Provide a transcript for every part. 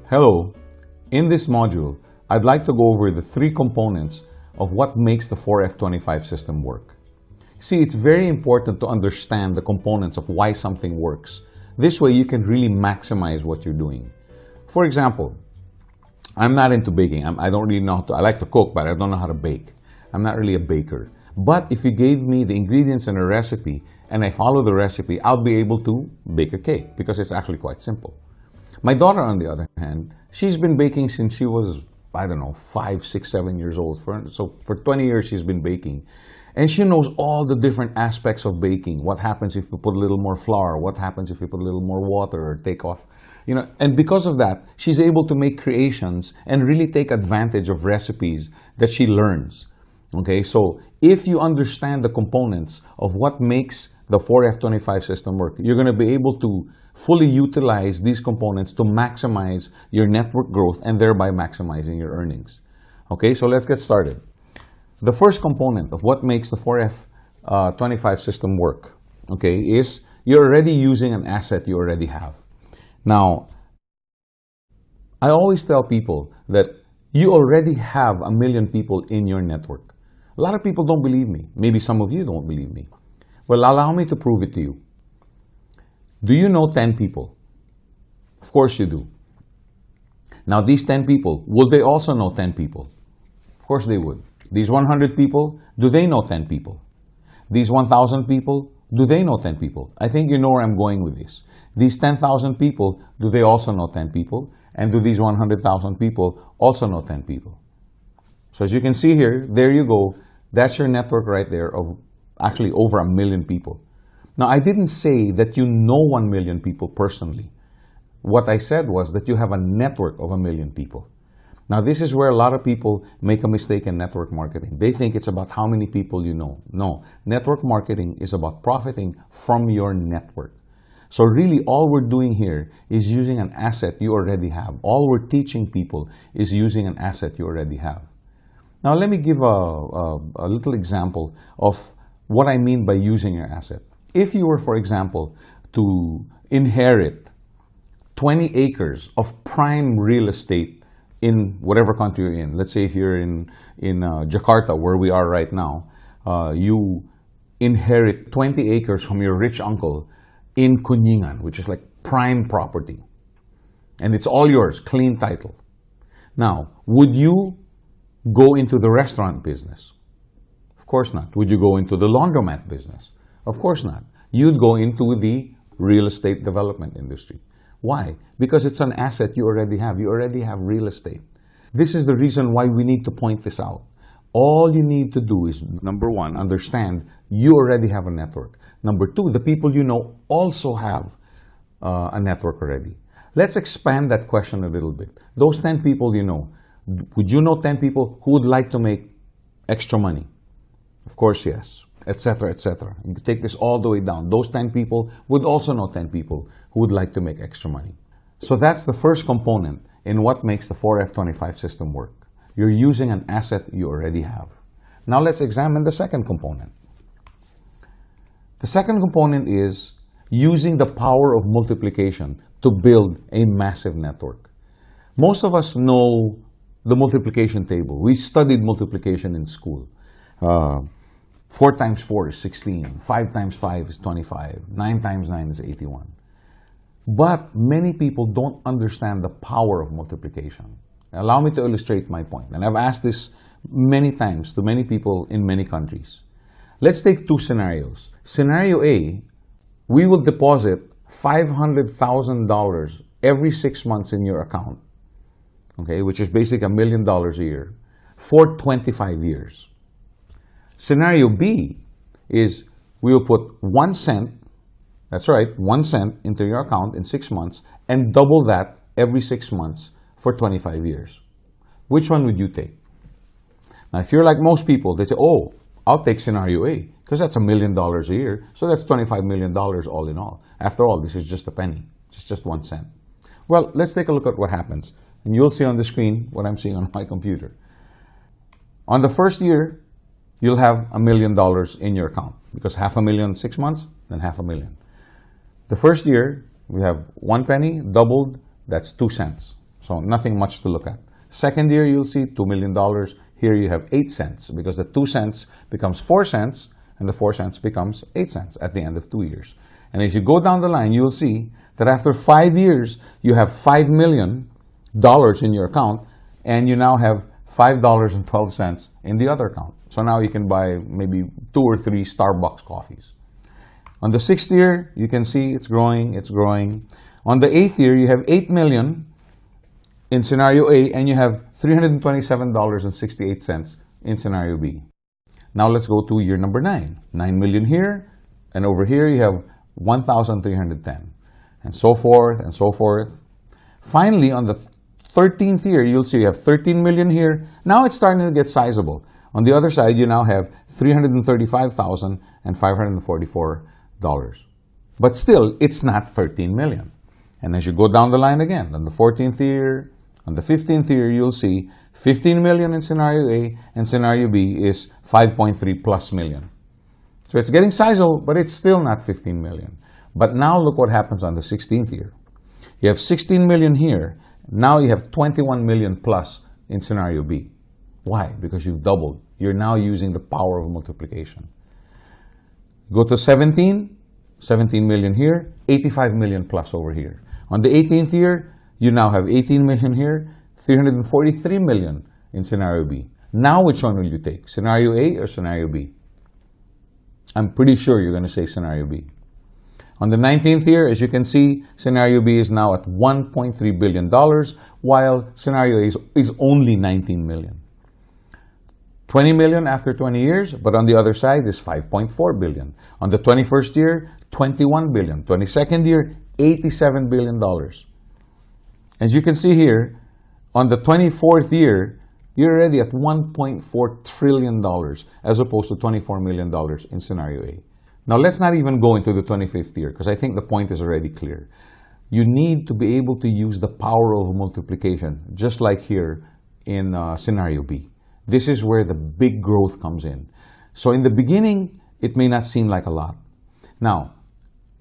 Hello. In this module, I'd like to go over the three components of what makes the 4F25 system work. See, it's very important to understand the components of why something works. This way you can really maximize what you're doing. For example, I'm not into baking. I don't really know how to, I like to cook, but I don't know how to bake. I'm not really a baker. But if you gave me the ingredients and a recipe, and I follow the recipe, I'll be able to bake a cake because it's actually quite simple. My daughter, on the other hand, she's been baking since she was, I don't know, 5, 6, 7 years old. So for 20 years she's been baking. And she knows all the different aspects of baking. What happens if you put a little more flour? What happens if you put a little more water or take off? And because of that, she's able to make creations and really take advantage of recipes that she learns. Okay, so if you understand the components of what makes the 4F25 system work, you're going to be able to fully utilize these components to maximize your network growth and thereby maximizing your earnings. Okay, so let's get started. The first component of what makes the 4F25 system work, okay, is you're already using an asset you already have. Now, I always tell people that you already have 1 million people in your network. A lot of people don't believe me. Maybe some of you don't believe me. Well, allow me to prove it to you. Do you know 10 people? Of course you do. Now, these 10 people, will they also know 10 people? Of course they would. These 100 people, do they know 10 people? These 1,000 people, do they know 10 people? I think you know where I'm going with this. These 10,000 people, do they also know 10 people? And do these 100,000 people also know 10 people? So as you can see here, there you go. That's your network right there of actually over 1 million people. Now, I didn't say that you know 1 million people personally. What I said was that you have a network of 1 million people. Now, this is where a lot of people make a mistake in network marketing. They think it's about how many people you know. No, network marketing is about profiting from your network. So really, all we're doing here is using an asset you already have. All we're teaching people is using an asset you already have. Now, let me give a little example of what I mean by using your asset. If you were, for example, to inherit 20 acres of prime real estate in whatever country you're in, let's say if you're in Jakarta, where we are right now, you inherit 20 acres from your rich uncle in Kuningan, which is like prime property. And it's all yours, clean title. Now, would you go into the restaurant business? Of course not. Would you go into the laundromat business? Of course not. You'd go into the real estate development industry. Why? Because it's an asset you already have. You already have real estate. This is the reason why we need to point this out. All you need to do is, number one, understand you already have a network. Number two, the people you know also have a network already. Let's expand that question a little bit. Those 10 people you know, would you know 10 people who would like to make extra money? Of course, yes, etc., etc. You take this all the way down. Those 10 people would also know 10 people who would like to make extra money. So that's the first component in what makes the 4F25 system work. You're using an asset you already have. Now let's examine the second component. The second component is using the power of multiplication to build a massive network. Most of us know the multiplication table. We studied multiplication in school. 4 times 4 is 16. 5 times 5 is 25. 9 times 9 is 81. But many people don't understand the power of multiplication. Allow me to illustrate my point. And I've asked this many times to many people in many countries. Let's take 2 scenarios. Scenario A, we will deposit $500,000 every 6 months in your account, okay, which is basically $1 million a year, for 25 years. Scenario B is we will put 1 cent, that's right, 1 cent into your account in 6 months and double that every 6 months for 25 years. Which one would you take? Now, if you're like most people, they say, oh, I'll take scenario A because that's $1 million a year. So that's $25 million all in all. After all, this is just a penny. It's just 1 cent. Well, let's take a look at what happens. And you'll see on the screen what I'm seeing on my computer. On the first year, you'll have $1 million in your account because $500,000 6 months, then $500,000. The first year, we have 1 penny doubled, that's 2 cents. So nothing much to look at. Second year, you'll see $2 million. Here you have 8 cents because the 2 cents becomes 4 cents and the 4 cents becomes 8 cents at the end of 2 years. And as you go down the line, you'll see that after 5 years, you have $5 million in your account and you now have $5.12 in the other account. So now you can buy maybe 2 or 3 Starbucks coffees. On the 6th year, you can see it's growing, it's growing. On the 8th year, you have $8 million in scenario A, and you have $327.68 in scenario B. Now let's go to year number 9. $9 million here, and over here you have $1,310, and so forth and so forth. Finally, on the 13th year, you'll see you have $13 million here. Now it's starting to get sizable. On the other side, you now have $335,544. But still, it's not $13 million. And as you go down the line again, on the 14th year, on the 15th year, you'll see $15 million in scenario A, and scenario B is 5.3 plus million. So it's getting sizable, but it's still not 15 million. But now look what happens on the 16th year. You have 16 million here. Now you have 21 million plus in scenario B. Why? Because you've doubled. You're now using the power of multiplication. Go to 17 million here, 85 million plus over here. On the 18th year, you now have 18 million here, 343 million in scenario B. Now which one will you take? Scenario A or scenario B? I'm pretty sure you're going to say scenario B. On the 19th year, as you can see, scenario B is now at $1.3 billion, while scenario A is only 19 million. 20 million after 20 years, but on the other side is 5.4 billion. On the 21st year, 21 billion. 22nd year, $87 billion. As you can see here, on the 24th year, you're already at $1.4 trillion as opposed to $24 million in scenario A. Now let's not even go into the 25th year because I think the point is already clear. You need to be able to use the power of multiplication, just like here in scenario B. This is where the big growth comes in. So in the beginning, it may not seem like a lot. Now,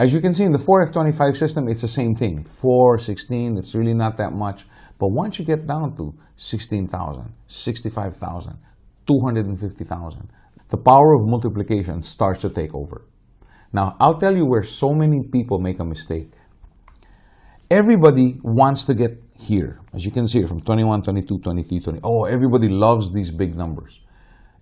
as you can see in the 4F25 system, it's the same thing. 4, 16, it's really not that much. But once you get down to 16,000, 65,000, 250,000, the power of multiplication starts to take over. Now, I'll tell you where so many people make a mistake. Everybody wants to get here. As you can see from 21, 22, 23, 20. Oh, everybody loves these big numbers.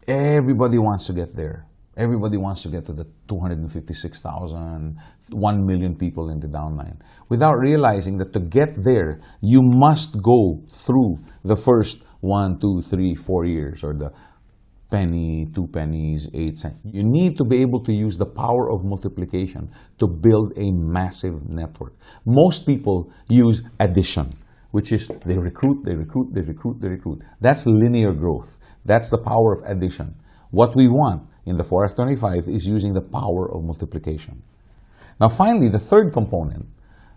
Everybody wants to get there. Everybody wants to get to the 256,000, 1 million people in the downline, without realizing that to get there, you must go through the first 1, 2, 3, 4 years, or the penny, 2 pennies, 8 cents. You need to be able to use the power of multiplication to build a massive network. Most people use addition, which is they recruit, they recruit, they recruit, they recruit. That's linear growth. That's the power of addition. What we want in the 4F25 is using the power of multiplication. Now finally, the third component,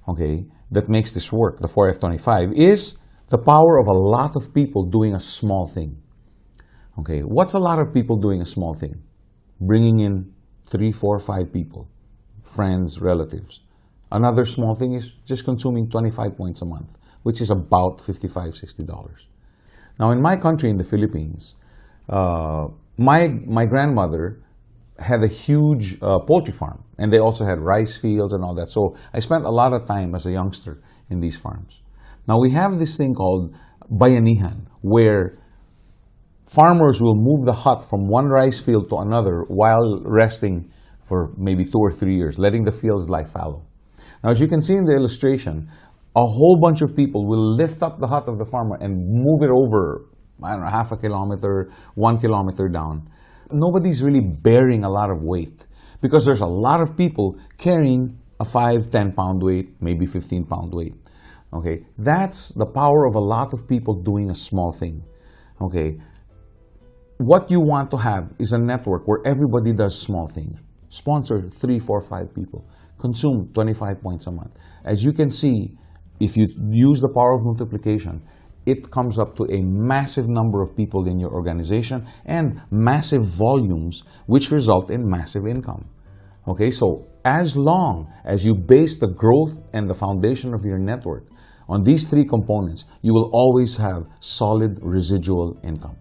okay, that makes this work, the 4F25, is the power of a lot of people doing a small thing. Okay, what's a lot of people doing a small thing? Bringing in 3, 4, 5 people, friends, relatives. Another small thing is just consuming 25 points a month, which is about $55, $60. Now in my country, in the Philippines, my grandmother had a huge poultry farm, and they also had rice fields and all that. So I spent a lot of time as a youngster in these farms. Now we have this thing called bayanihan, where farmers will move the hut from one rice field to another while resting for maybe 2 or 3 years, letting the fields lie fallow. Now as you can see in the illustration, a whole bunch of people will lift up the hut of the farmer and move it over, I don't know, half a kilometer, 1 kilometer down. Nobody's really bearing a lot of weight because there's a lot of people carrying a 5, 10-pound weight, maybe 15-pound weight. Okay, that's the power of a lot of people doing a small thing. Okay, what you want to have is a network where everybody does small things. Sponsor 3, 4, 5 people. Consume 25 points a month. As you can see, if you use the power of multiplication, it comes up to a massive number of people in your organization and massive volumes, which result in massive income. Okay, so as long as you base the growth and the foundation of your network On these three components, you will always have solid residual income.